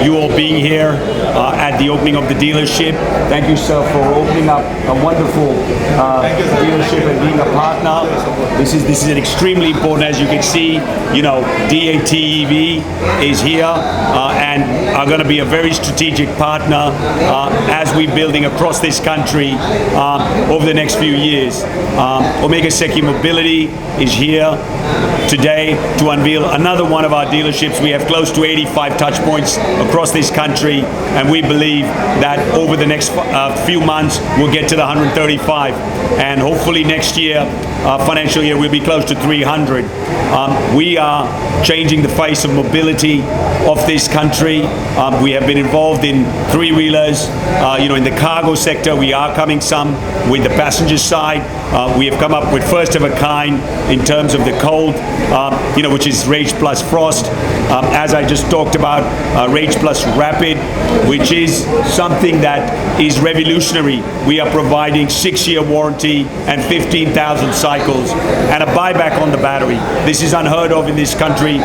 you all being here at the opening of the dealership. Thank you, sir, for opening up a wonderful dealership and being a partner. This is an extremely important, as you can see, DATEV is here and are going to be a very strategic partner as we're building across this country over the next few years. Omega Seiki Mobility is here today to unveil another one of our dealerships. We have close to 85 touch points across this country, and we believe that over the next few months we'll get to the 135, and hopefully next year, financial year, we'll be close to 300. We are changing the face of mobility of this country. We have been involved in three-wheelers, in the cargo sector. We are coming some with the passenger side. We have come up with first of a kind in terms of the cold, which is Rage Plus Frost. As I just talked about, Rage Plus Rapid, which is something that is revolutionary. We are providing 6-year warranty and 15,000 cycles and a buyback on the battery. This is unheard of in this country.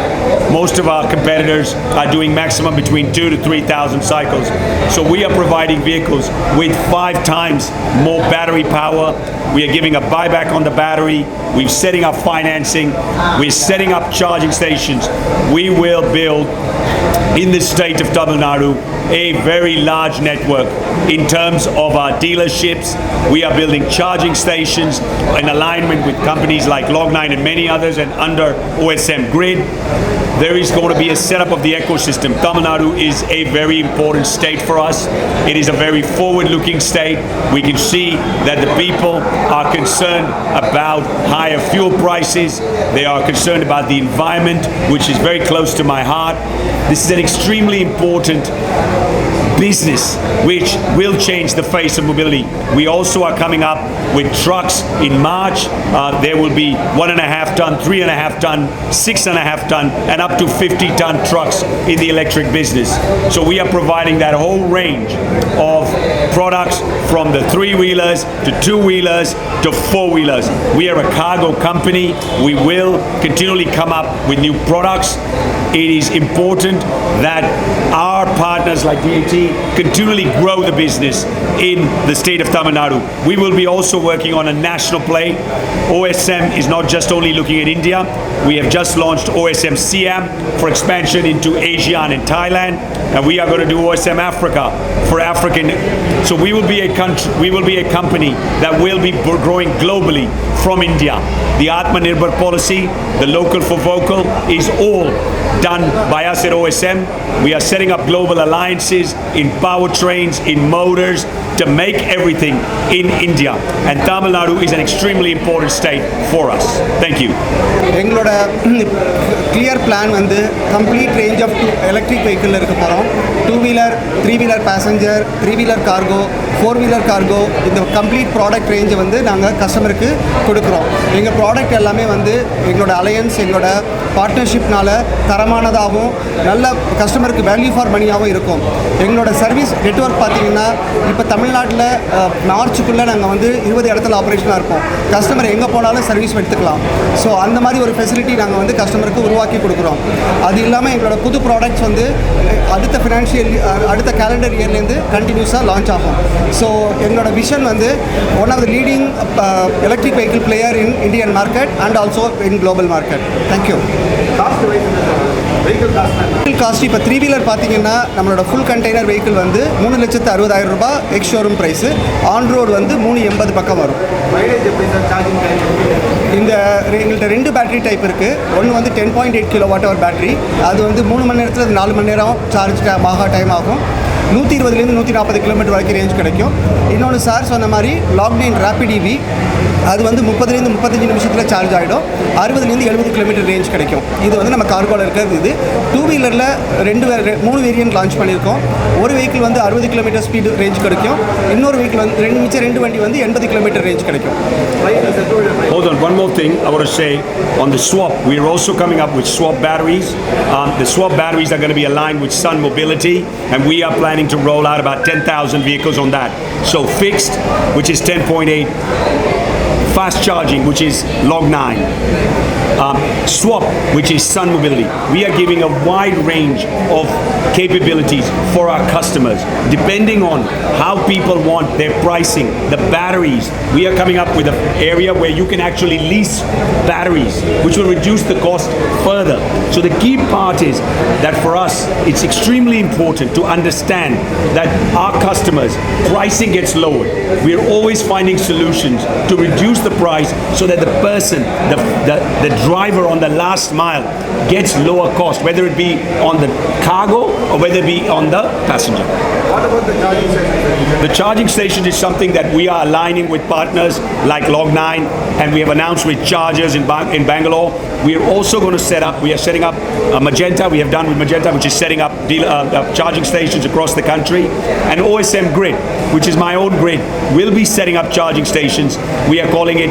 Most of our competitors are doing maximum between 2,000 to 3,000 cycles. So we are providing vehicles with 5 times more battery power. We are giving a buyback on the battery. We're setting up financing. We're setting up charging stations. We will build in the state of Tamil Nadu a very large network in terms of our dealerships. We are building charging stations in alignment with companies like Log9 and many others, and under OSM Grid. There is going to be a setup of the ecosystem. Tamil Nadu is a very important state for us. It is a very forward-looking state. We can see that the people are concerned about higher fuel prices. They are concerned about the environment, which is very close to my heart. This is an extremely important business which will change the face of mobility. We also are coming up with trucks in March. There will be 1.5 ton, 3.5 ton, 6.5 ton, and up to 50-ton trucks in the electric business. So we are providing that whole range of products from the 3-wheelers to 2-wheelers to 4-wheelers. We are a cargo company. We will continually come up with new products. It is important that our partners like DAT continually grow the business in the state of Tamil Nadu. We will be also working on a national play. OSM is not just only looking at India. We have just launched OSM Siam for expansion into ASEAN and Thailand, and we are going to do OSM Africa for African. So we will be a country, we will be a company that will be growing globally from India. The Atmanirbhar policy, the local for vocal, is all done by us at OSM. We are setting up global alliances in powertrains, in motors, to make everything in India. And Tamil Nadu is an extremely important state for us. Thank you. எங்களோட clear plan வந்து complete range of electric vehicle இருக்க போகிறோம். 2-wheeler, 3-wheeler passenger, 3-wheeler cargo, 4-wheeler cargo, இந்த complete product range வந்து நாங்கள் கஸ்டமருக்கு கொடுக்குறோம். எங்கள் ப்ராடக்ட் எல்லாமே வந்து எங்களோட அலையன்ஸ், எங்களோட பார்ட்னர்ஷிப்னால தரமானதாகவும் நல்ல கஸ்டமருக்கு வேல்யூ ஃபார் மணியாகவும் இருக்கும். எங்களோட சர்வீஸ் நெட்வொர்க் பார்த்திங்கன்னா இப்போ தமிழ்நாட்டில் மார்ச்சுக்குள்ளே நாங்கள் வந்து 20 இடத்துல ஆப்ரேஷனாக இருப்போம். கஸ்டமர் எங்கே போனாலும் சர்வீஸ் எடுத்துக்கலாம். ஸோ அந்த மாதிரி ஒரு ஃபெசிலிட்டி நாங்கள் வந்து கஸ்டமருக்கு உருவாக்கி கொடுக்குறோம். அது இல்லாமல் எங்களோட புது ப்ராடக்ட்ஸ் வந்து அடுத்த கேலண்டர் இயர்லேருந்து கண்டினியூஸாக லான்ச் ஆகும். ஸோ எங்களோட விஷன் வந்து one of the leading electric vehicle player in Indian market and also in global market. Thank you. Vehicle cost இப்போ 3-wheeler பார்த்தீங்கன்னா நம்மளோட ஃபுல் கண்டெய்னர் வெஹிக்கிள் வந்து 3,60,000 ரூபாய் ex showroom price. On road வந்து 380 பக்கம் வரும். இந்த எங்கள்கிட்ட 2 பேட்டரி டைப் இருக்குது. ஒன்று வந்து 10.8 kWh பேட்டரி. அது வந்து 3 மணி நேரத்தில் 4 மணி நேரம் சார்ஜ் டைம் ஆகும். 120 140 கிலோமீட்டர் வரைக்கும் ரேஞ்ச் கிடைக்கும். இன்னொன்று சார் சொன்ன மாதிரி Log9 ரேபிட் EV, அது வந்து 30 35 நிமிஷத்தில் சார்ஜ் ஆகிடும். 60 70 கிலோமீட்டர் ரேஞ்ச் கிடைக்கும். இது வந்து நம்ம கார்கோவில் இருக்கிறது. இது 2-wheelerல 3 வேரியன்ட் லான்ச் பண்ணியிருக்கோம். ஒரு வெஹிக்கிள் வந்து 60 கிலோமீட்டர் ஸ்பீடு ரேஞ்ச் கிடைக்கும். இன்னொரு வெஹிக்கிள் வந்து மிச்சம் 2 வண்டி வந்து 80 கிலோமீட்டர் ரேஞ்ச் கிடைக்கும். Hold on, one more thing I want to say on the swap. We are also coming up with swap batteries. The swap batteries are going to be aligned with Sun Mobility, and we are planning to roll out about 10,000 vehicles on that. So fixed, which is 10.8, fast charging, which is Log9, Swap, which is Sun Mobility. We are giving a wide range of capabilities for our customers, depending on how people want their pricing, the batteries. We are coming up with an area where you can actually lease batteries, which will reduce the cost further. So the key part is that for us, it's extremely important to understand that our customers, pricing gets lowered. We're always finding solutions to reduce the price so that the person, the driver on the last mile gets lower cost, whether it be on the cargo or whether it be on the passenger. What about the charging station? The charging station is something that we are aligning with partners like Log9, and we have announced with chargers in Bangalore. We are also going to we are setting up Magenta. We have done with Magenta, which is setting up charging stations across the country. And OSM Grid, which is my own grid, will be setting up charging stations. We are calling it,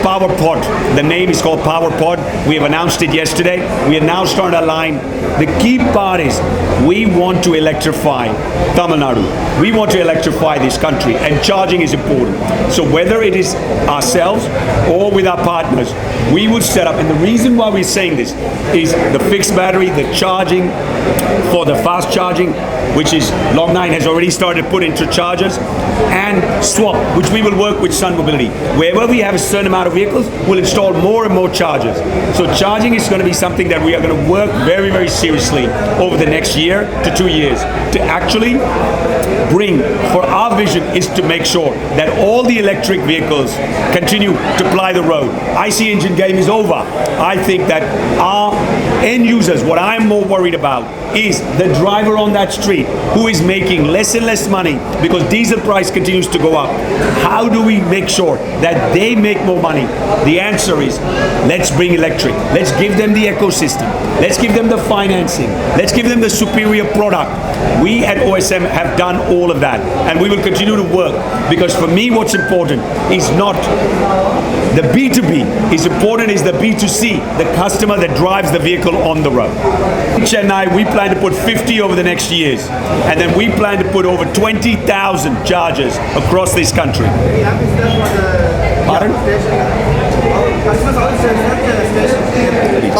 Power Pod. The name is called Power Pod. We have announced it yesterday. We are now starting to align. The key part is we want to electrify Tamil Nadu. We want to electrify this country, and charging is important. So whether it is ourselves or with our partners, we will set up, and the reason why we're saying this is the fixed battery, the charging for the fast charging, which is Log9 has already started to put into chargers, and Swap, which we will work with Sun Mobility. Wherever we have a certain amount of vehicles, we'll install more and more chargers. So charging is going to be something that we are going to work very, very seriously over the next year to 2 years to actually bring, for our vision is to make sure that all the electric vehicles continue to ply the road. IC engine game is over. I think that our end users, what I'm more worried about is the driver on that street who is making less and less money because diesel price continues to go up. How do we make sure that they make more money? The answer is, let's bring electric. Let's give them the ecosystem. Let's give them the financing. Let's give them the superior product. We at OSM have done all of that, and we will continue to work, because for me what's important is not the B2B, is important is the B2C, the customer that drives the vehicle on the road. In Chennai, we plan to put 50 over the next years, and then we plan to put over 20,000 chargers across this country. Pardon?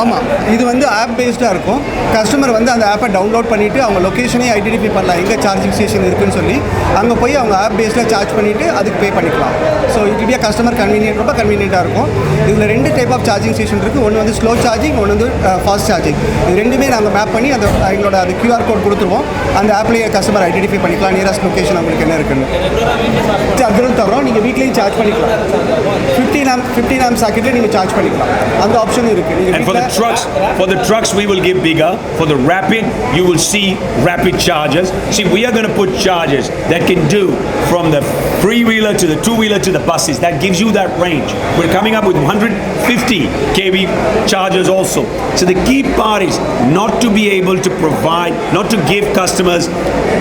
ஆமாம், இது வந்து app பேஸ்டாக இருக்கும். Customer வந்து அந்த ஆப்பை download பண்ணிவிட்டு அவங்க லொக்கேஷனே ஐடென்டிஃபை பண்ணலாம், எங்கே சார்ஜிங் ஸ்டேஷன் இருக்குன்னு சொல்லி. அங்கே போய் அவங்க ஆப் பேஸ்டாக சார்ஜ் பண்ணிவிட்டு அதுக்கு பே பண்ணிக்கலாம். ஸோ இது பி கஸ்டமர் கன்வீனியன்ட், ரொம்ப கன்வீனியண்ட்டாக இருக்கும். இதில் 2 டைப் ஆஃப் சார்ஜிங் ஸ்டேஷன் இருக்குது. ஒன்று வந்து ஸ்லோ சார்ஜிங், ஒன்று வந்து ஃபாஸ்ட் சார்ஜிங். இது ரெண்டுமே நாங்கள் மேப் பண்ணி எங்களோட அது QR கோட் கொடுத்துருவோம். அந்த ஆப்லேயே கஸ்டமர் ஐடென்டிஃபை பண்ணிக்கலாம் நியரஸ்ட் லொக்கேஷன் அவங்களுக்கு என்ன இருக்குன்னு. அதுவும் தவிர நீங்கள் வீட்லேயும் சார்ஜ் பண்ணிக்கலாம். 15 amp சாக்கெட்டில் நீங்கள் சார்ஜ் பண்ணிக்கலாம். அந்த ஆப்ஷனும் இருக்குது. And for the trucks we will give bigger. For the rapid, you will see rapid chargers. See, we are going to put chargers that can do from the three-wheeler to the two-wheeler to the buses. That gives you that range. We're coming up with 150 kV chargers also. So the key part is not to be able to provide, not to give customers,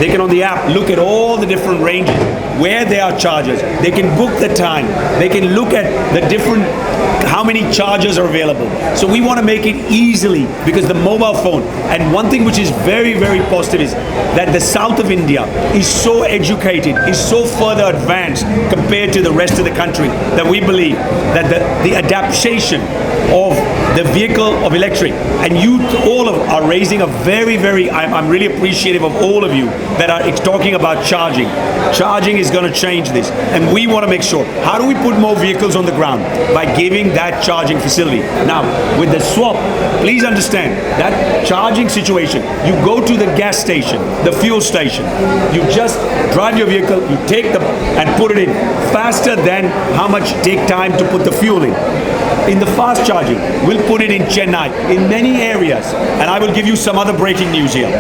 they can on the app look at all the different ranges, where there are chargers. They can book the time. They can look at the different, how many chargers are available. So we want to make it easily, because the mobile phone, and one thing which is very, very positive is that the south of India is so educated, is so further advanced compared to the rest of the country, that we believe that the adaptation of the vehicle of electric, and you all are raising a very, very, I'm really appreciative of all of you that are talking about charging. Charging is going to change this, and we want to make sure, how do we put more vehicles on the ground? By giving that charging facility. Now, with the Swap, please understand that charging situation, you go to the gas station, the fuel station, you just drive your vehicle, you take them and put it in faster than how much take time to put the fuel in. In the fast charging, we'll put it in Chennai, in many areas, and I will give you some other breaking news here.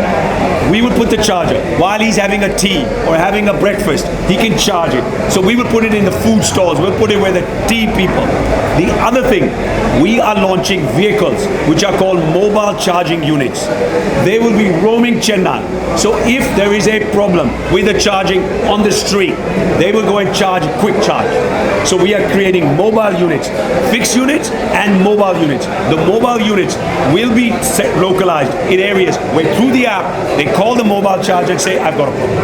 We will put the charger while he's having a tea or having a breakfast, he can charge it. So we will put it in the food stalls, we'll put it where the tea people. The other thing, we are launching vehicles which are called mobile charging units. They will be roaming Chennai. So if there is a problem with the charging on the street, they will go and charge quick charge. So we are creating mobile units, fixed units and mobile units. The mobile units will be localized in areas where through the app they call the mobile charger and say, I've got a problem.